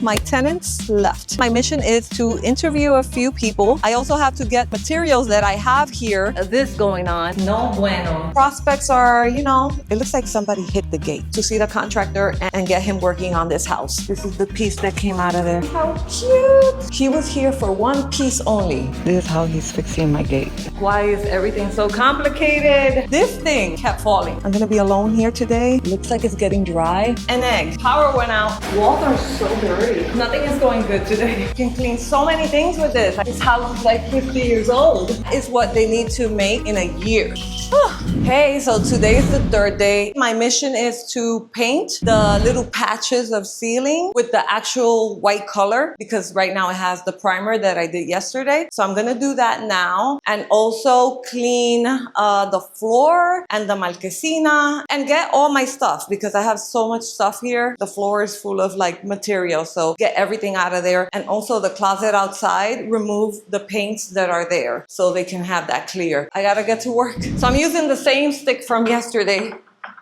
My tenants left. My mission is to interview a few people. I also have to get materials that I have here. This going on. No bueno. Prospects are, you know, it looks like somebody hit the gate to see the contractor and get him working on this house. This is the piece that came out of there. How cute. He was here for one piece only. This is how he's fixing my gate. Why is everything so complicated? This thing kept falling. I'm gonna be alone here today. Looks like it's getting dry. An egg. Power went out. Walls are so dirty. Nothing is going good today. You can clean so many things with this. This house is like 50 years old. It's what they need to make in a year. Hey, so today is the third day. My mission is to paint the little patches of ceiling with the actual white color because right now it has the primer that I did yesterday. So I'm gonna do that now and also clean the floor and the marquesina and get all my stuff because I have so much stuff here. The floor is full of like material. So get everything out of there. And also the closet outside, remove the paints that are there so they can have that clear. I gotta get to work. So I'm using the same stick from yesterday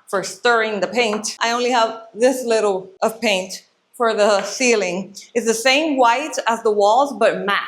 for stirring the paint. I only have this little of paint for the ceiling. It's the same white as the walls, but matte.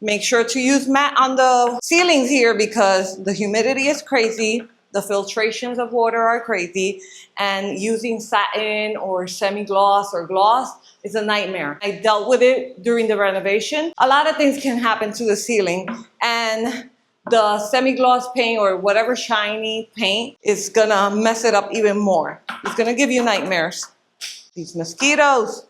Make sure to use matte on the ceilings here because the humidity is crazy. The filtrations of water are crazy. And using satin or semi-gloss or gloss is a nightmare. I dealt with it during the renovation. A lot of things can happen to the ceiling and the semi-gloss paint or whatever shiny paint is gonna mess it up even more. It's gonna give you nightmares. These mosquitoes.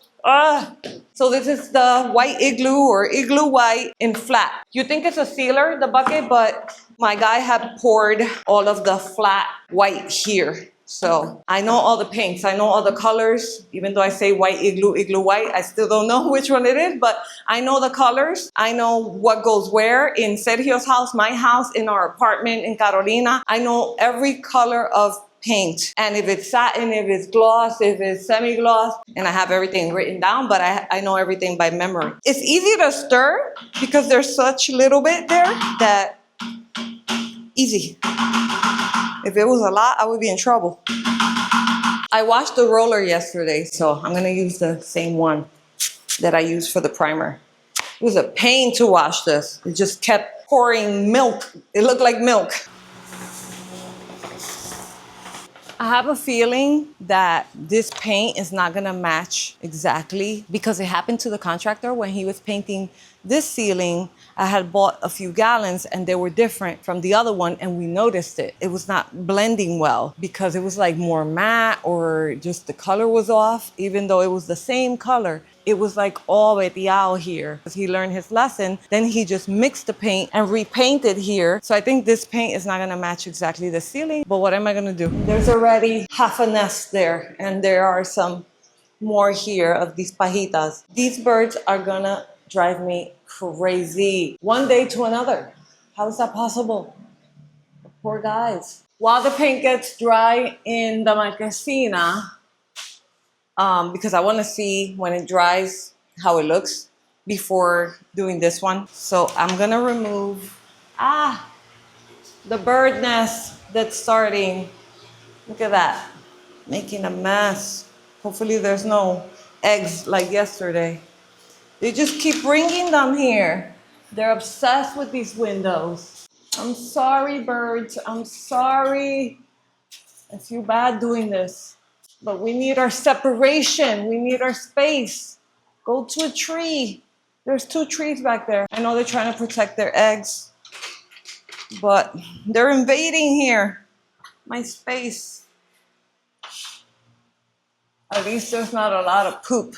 So this is the white igloo or igloo white in flat. You think it's a sealer, the bucket, but my guy had poured all of the flat white here. So I know all the paints, I know all the colors. Even though I say white igloo, igloo white, I still don't know which one it is, but I know the colors. I know what goes where in Sergio's house, my house, in our apartment in Carolina. I know every color of paint. And if it's satin, if it's gloss, if it's semi-gloss, and I have everything written down, but I know everything by memory. It's easy to stir because there's such little bit there that easy. If it was a lot, I would be in trouble. I washed the roller yesterday, so I'm gonna use the same one that I used for the primer. It was a pain to wash this. It just kept pouring milk. It looked like milk. I have a feeling that this paint is not gonna match exactly because it happened to the contractor when he was painting this ceiling. I had bought a few gallons and they were different from the other one and we noticed it. It was not blending well because it was like more matte or just the color was off, even though it was the same color. It was like all veteado here. He learned his lesson, then he just mixed the paint and repainted here. So I think this paint is not gonna match exactly the ceiling, but what am I gonna do? There's already half a nest there and there are some more here of these pajitas. These birds are gonna drive me crazy. One day to another. How is that possible? The poor guys. While the paint gets dry in the marquesina, because I want to see when it dries how it looks before doing this one. So I'm gonna remove the bird nest that's starting. Look at that, making a mess. Hopefully there's no eggs like yesterday. They just keep bringing them here. They're obsessed with these windows. I'm sorry, birds, I'm sorry. I feel bad doing this. But we need our separation. We need our space. Go to a tree. There's 2 trees back there. I know they're trying to protect their eggs, but they're invading here. My space. At least there's not a lot of poop.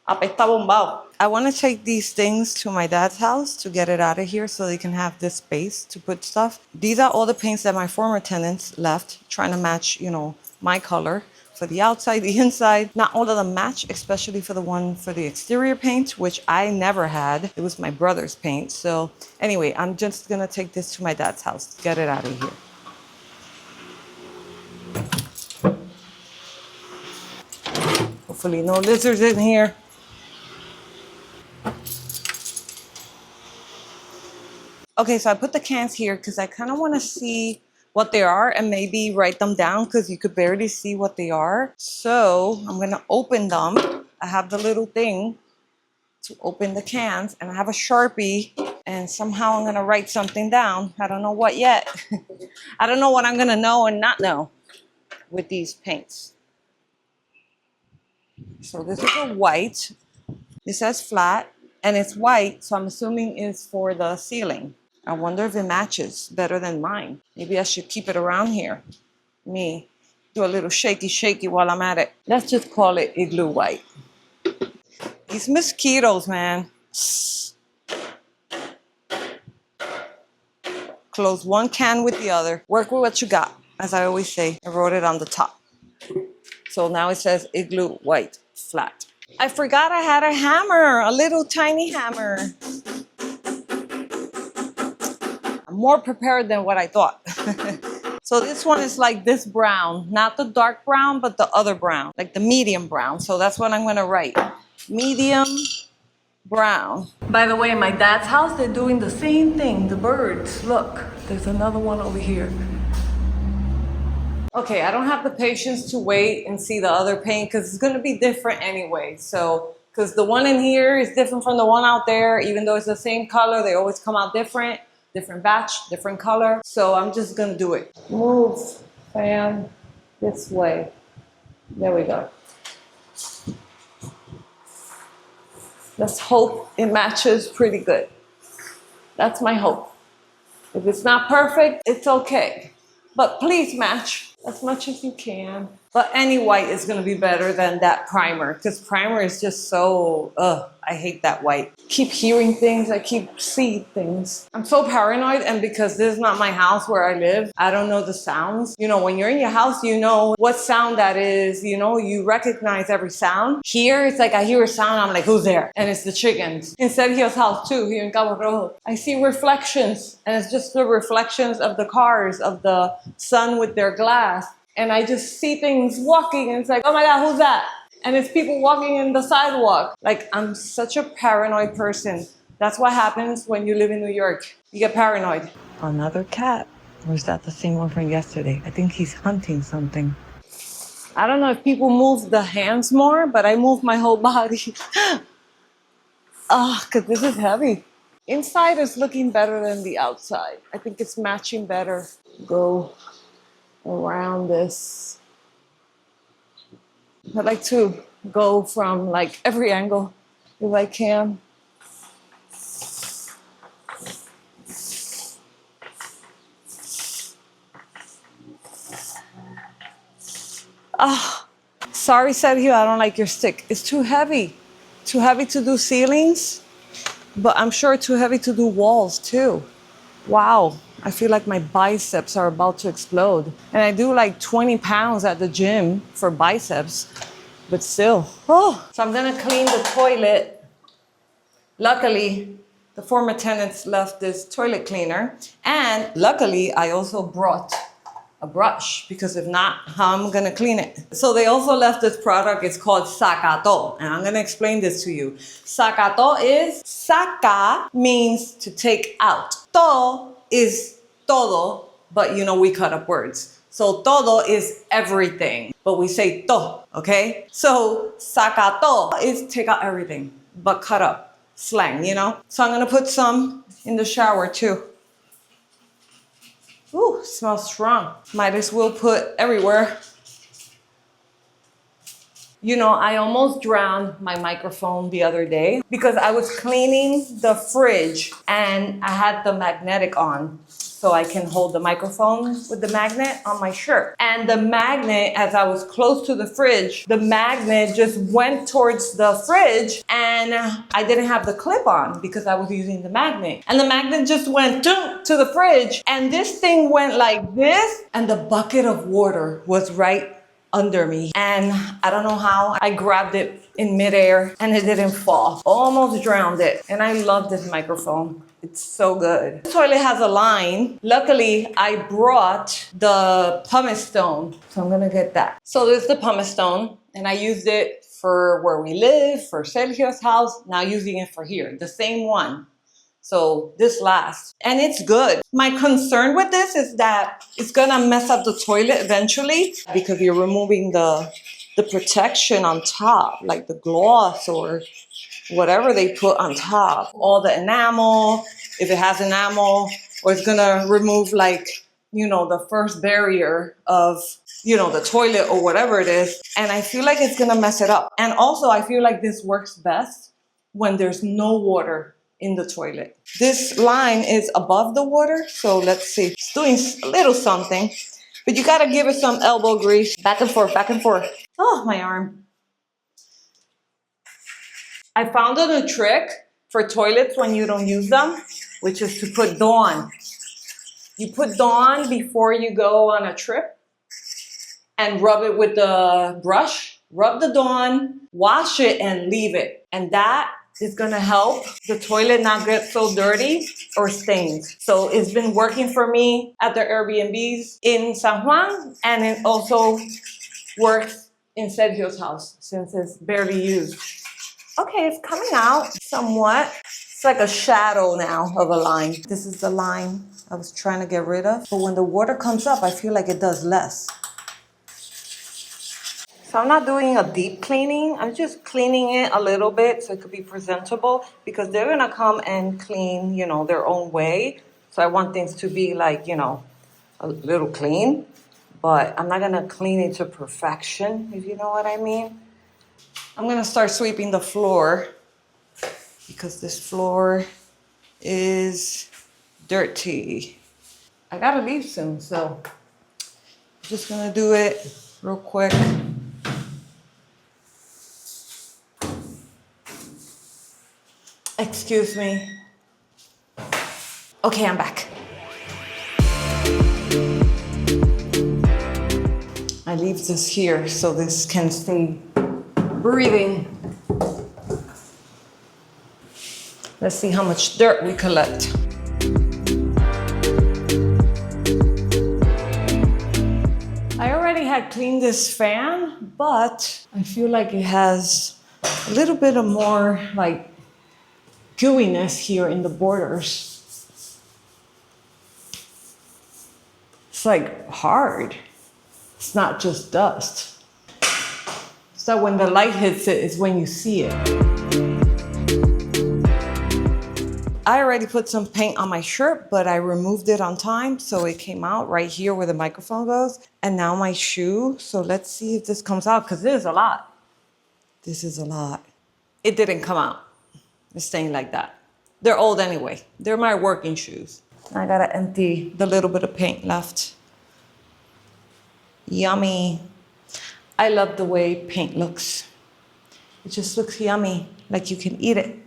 Apesta bombao. I want to take these things to my dad's house to get it out of here so they can have this space to put stuff. These are all the paints that my former tenants left, trying to match, you know, my color for the outside, the inside. Not all of them match, especially for the one for the exterior paint, which I never had. It was my brother's paint. So anyway, I'm just gonna take this to my dad's house to get it out of here. Hopefully no lizards in here. Okay, so I put the cans here because I kind of want to see what they are and maybe write them down because you could barely see what they are. So I'm going to open them I have the little thing to open the cans, and I have a Sharpie, and somehow I'm gonna write something down. I don't know what yet. I don't know what I'm gonna know and not know with these paints. So this is a white. It says flat, and it's white, so I'm assuming it's for the ceiling. I wonder if it matches better than mine. Maybe I should keep it around here. Me do a little shaky while I'm at it. Let's just call it igloo white. These mosquitoes, man. Close one can with the other. Work with what you got, as I always say. I wrote it on the top. So now it says igloo white flat. I forgot I had a hammer, a little tiny hammer. I'm more prepared than what I thought. So this one is like this brown, not the dark brown, but the other brown, like the medium brown. So that's what I'm gonna write. Medium brown. By the way, in my dad's house, they're doing the same thing. The birds, look, there's another one over here. Okay, I don't have the patience to wait and see the other paint because it's gonna be different anyway. So, because the one in here is different from the one out there, even though it's the same color, they always come out different. Different batch, different color. So I'm just gonna do it. Move, fan, this way. There we go. Let's hope it matches pretty good. That's my hope. If it's not perfect, it's okay. But please match as much as you can. But any white is gonna be better than that primer, because primer is just so, I hate that white. Keep hearing things, I keep seeing things. I'm so paranoid, and because this is not my house where I live, I don't know the sounds. You know, when you're in your house, you know what sound that is, you know, you recognize every sound. Here, it's like I hear a sound, I'm like, who's there? And it's the chickens. In Sergio's house too, here in Cabo Rojo. I see reflections, and it's just the reflections of the cars, of the sun with their glass. And I just see things walking, and it's like, oh my God, who's that? And it's people walking in the sidewalk. Like, I'm such a paranoid person. That's what happens when you live in New York. You get paranoid. Another cat. Or is that the same one from yesterday? I think he's hunting something. I don't know if people move the hands more, but I move my whole body. Because this is heavy. Inside is looking better than the outside. I think it's matching better. Go around this. I like to go from like every angle if I can. Sorry, Sergio, I don't like your stick. It's too heavy. Too heavy to do ceilings, but I'm sure too heavy to do walls too. Wow. I feel like my biceps are about to explode. And I do like 20 pounds at the gym for biceps, but still. Oh. So I'm gonna clean the toilet. Luckily, the former tenants left this toilet cleaner. And luckily, I also brought a brush, because if not, how am I gonna clean it? So they also left this product. It's called sacato, and I'm gonna explain this to you. Sacato is, saca means to take out. To is todo, but you know, we cut up words. So todo is everything, but we say to, okay? So sacato is take out everything, but cut up, slang, you know? So I'm gonna put some in the shower too. Ooh, smells strong. Might as well put everywhere. You know, I almost drowned my microphone the other day because I was cleaning the fridge and I had the magnetic on so I can hold the microphone with the magnet on my shirt. And the magnet, as I was close to the fridge, the magnet just went towards the fridge and I didn't have the clip on because I was using the magnet. And the magnet just went to the fridge and this thing went like this and the bucket of water was right under me. And I don't know how I grabbed it in midair and it didn't fall. Almost drowned it. And I love this microphone. It's so good. The toilet has a line. Luckily, I brought the pumice stone. So I'm gonna get that. So this is the pumice stone and I used it for where we live, for Sergio's house, now using it for here, the same one. So this lasts and it's good. My concern with this is that it's gonna mess up the toilet eventually because you're removing the the protection on top, like the gloss or whatever they put on top, all the enamel, if it has enamel, or it's gonna remove like, you know, the first barrier of, you know, the toilet or whatever it is. And I feel like it's gonna mess it up. And also I feel like this works best when there's no water in the toilet. This line is above the water, so let's see. It's doing a little something, but you gotta give it some elbow grease. Back and forth, back and forth. Oh, my arm. I found a new trick for toilets when you don't use them, which is to put Dawn. You put Dawn before you go on a trip and rub it with the brush. Rub the Dawn, wash it, and leave it. And that is gonna help the toilet not get so dirty or stained. So it's been working for me at the Airbnbs in San Juan, and it also works in Sergio's house since it's barely used. Okay, it's coming out somewhat. It's like a shadow now of a line. This is the line I was trying to get rid of. But when the water comes up, I feel like it does less. So I'm not doing a deep cleaning. I'm just cleaning it a little bit so it could be presentable, because they're gonna come and clean, you know, their own way. So I want things to be like, you know, a little clean, but I'm not gonna clean it to perfection, if you know what I mean. I'm gonna start sweeping the floor because this floor is dirty. I gotta leave soon, so I'm just gonna do it real quick. Excuse me. Okay, I'm back. I leave this here so this can stay breathing. Let's see how much dirt we collect. I already had cleaned this fan, but I feel like it has a little bit of more like gooiness here in the borders. It's like hard. It's not just dust. So when the light hits it is when you see it. I already put some paint on my shirt, but I removed it on time, so it came out right here where the microphone goes. And now my shoe, so let's see if this comes out, because this is a lot. This is a lot. It didn't come out. It's staying like that. They're old anyway. They're my working shoes. I gotta empty the little bit of paint left. Yummy. I love the way paint looks. It just looks yummy, like you can eat it.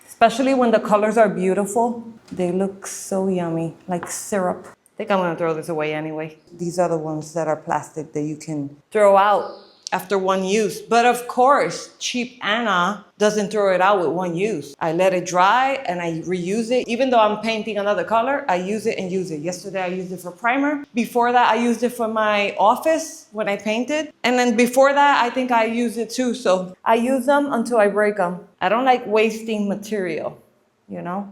Especially when the colors are beautiful. They look so yummy, like syrup. I think I'm gonna throw this away anyway. These are the ones that are plastic that you can throw out after one use. But of course, cheap Anna doesn't throw it out with one use. I let it dry and I reuse it. Even though I'm painting another color, I use it and use it. Yesterday I used it for primer. Before that, I used it for my office when I painted. And then before that, I think I used it too. So I use them until I break them. I don't like wasting material, you know?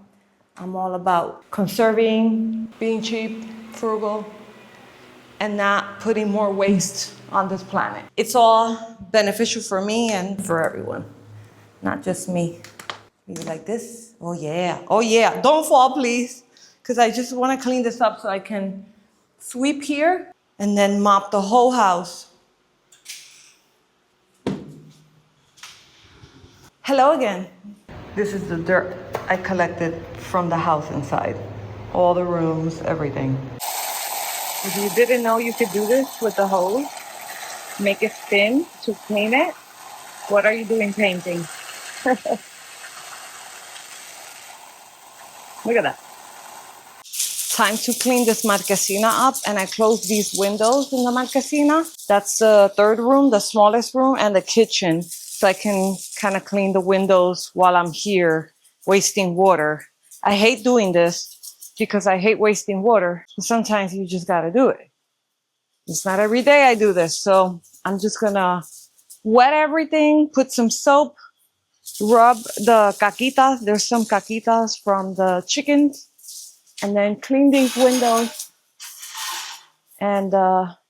I'm all about conserving, being cheap, frugal, and not putting more waste on this planet. It's all beneficial for me and for everyone, not just me. Maybe like this. Oh yeah, oh yeah. Don't fall, please, because I just want to clean this up so I can sweep here and then mop the whole house. Hello again. This is the dirt I collected from the house inside. All the rooms, everything. If you didn't know you could do this with the hose, make it spin to clean it, what are you doing painting? Look at that. Time to clean this marquesina up, and I closed these windows in the marquesina. That's the third room, the smallest room, and the kitchen. So I can kind of clean the windows while I'm here, wasting water. I hate doing this because I hate wasting water. But sometimes you just gotta do it. It's not every day I do this. So I'm just gonna wet everything, put some soap, rub the caquitas. There's some caquitas from the chickens. And then clean these windows and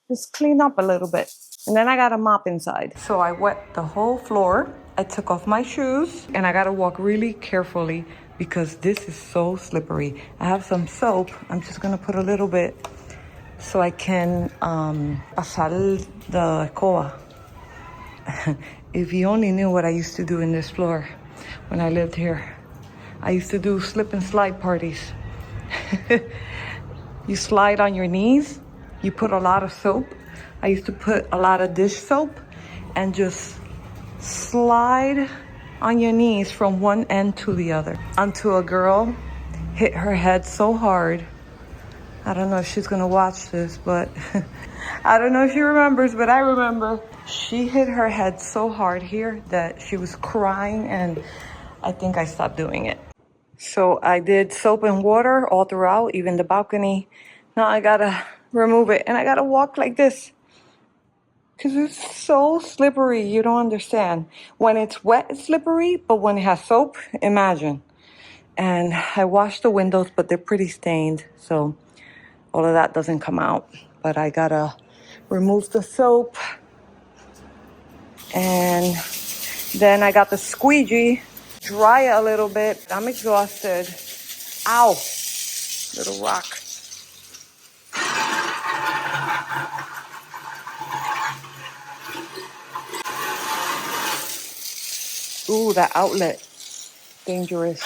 just clean up a little bit. And then I gotta mop inside. So I wet the whole floor. I took off my shoes and I gotta walk really carefully because this is so slippery. I have some soap. I'm just gonna put a little bit so I can pasar the escoba. If you only knew what I used to do in this floor when I lived here. I used to do slip and slide parties. You slide on your knees, you put a lot of soap. I used to put a lot of dish soap and just slide on your knees from one end to the other until a girl hit her head so hard. I don't know if she's gonna watch this, but I don't know if she remembers, but I remember. She hit her head so hard here that she was crying, and I think I stopped doing it. So I did soap and water all throughout, even the balcony. Now I gotta remove it, and I gotta walk like this because it's so slippery. You don't understand. When it's wet, it's slippery, but when it has soap, imagine. And I washed the windows, but they're pretty stained, so all of that doesn't come out. But I gotta remove the soap. And then I got the squeegee, dry it a little bit. I'm exhausted. Ow, little rock. Ooh, that outlet, dangerous.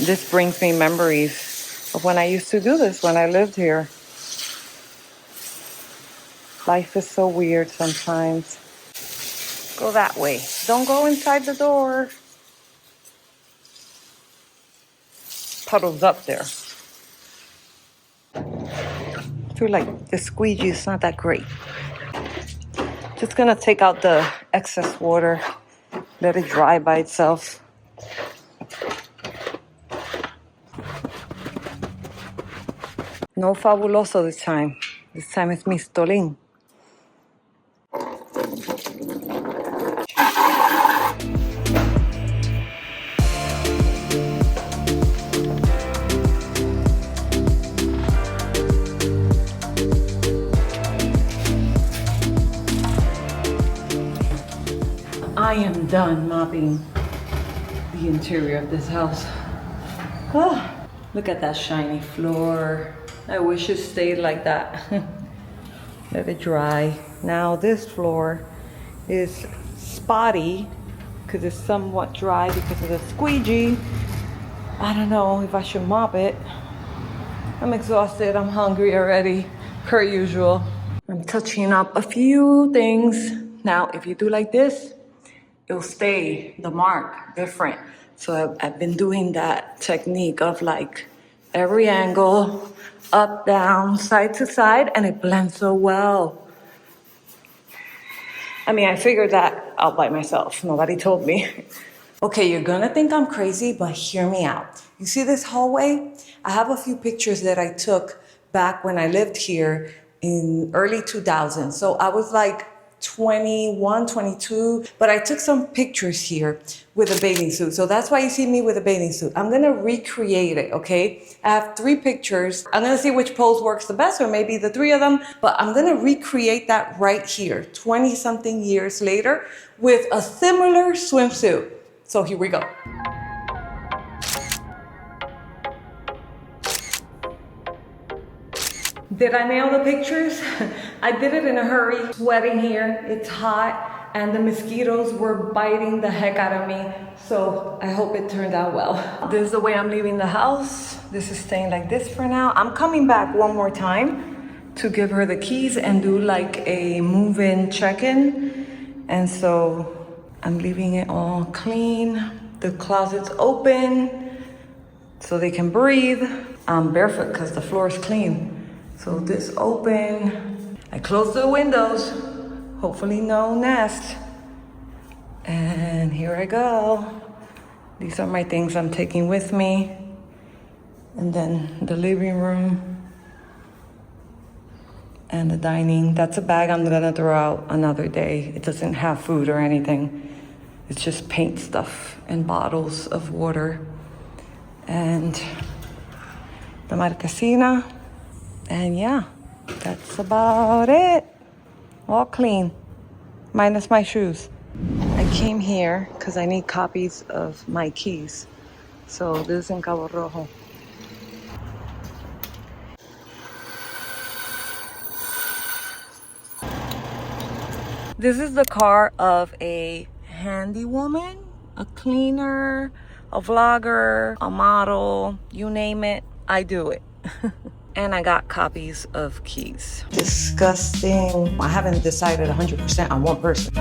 This brings me memories of when I used to do this when I lived here. Life is so weird sometimes. Go that way. Don't go inside the door. Puddles up there. I feel like the squeegee is not that great. Just gonna take out the excess water, let it dry by itself. No fabuloso this time. This time it's mistolín. I am done mopping the interior of this house. Oh, look at that shiny floor. I wish it stayed like that. Let it dry. Now this floor is spotty because it's somewhat dry because of the squeegee. I don't know if I should mop it. I'm exhausted, I'm hungry already, per usual. I'm touching up a few things. Now, if you do like this, it'll stay, the mark, different. So I've been doing that technique of like every angle, up, down, side to side, and it blends so well. I mean, I figured that out by myself. Nobody told me. Okay, you're gonna think I'm crazy, but hear me out. You see this hallway? I have a few pictures that I took back when I lived here in early 2000s. So I was like 21, 22, but I took some pictures here with a bathing suit. So that's why you see me with a bathing suit. I'm gonna recreate it, okay? I have 3 pictures. I'm gonna see which pose works the best, or maybe the 3 of them, but I'm gonna recreate that right here, 20 something years later, with a similar swimsuit. So here we go. Did I nail the pictures? I did it in a hurry, sweating here, it's hot, and the mosquitoes were biting the heck out of me. So I hope it turned out well. This is the way I'm leaving the house. This is staying like this for now. I'm coming back one more time to give her the keys and do like a move-in check-in. And so I'm leaving it all clean. The closet's open so they can breathe. I'm barefoot because the floor is clean. So this open. I close the windows. Hopefully no nest. And here I go. These are my things I'm taking with me. And then the living room. And the dining. That's a bag I'm gonna throw out another day. It doesn't have food or anything. It's just paint stuff and bottles of water. and the marquesina. And yeah, that's about it. All clean, minus my shoes. I came here because I need copies of my keys. So this is in Cabo Rojo. This is the car of a handy woman, a cleaner, a vlogger, a model, you name it, I do it. And I got copies of keys. Disgusting. I haven't decided 100% on one person.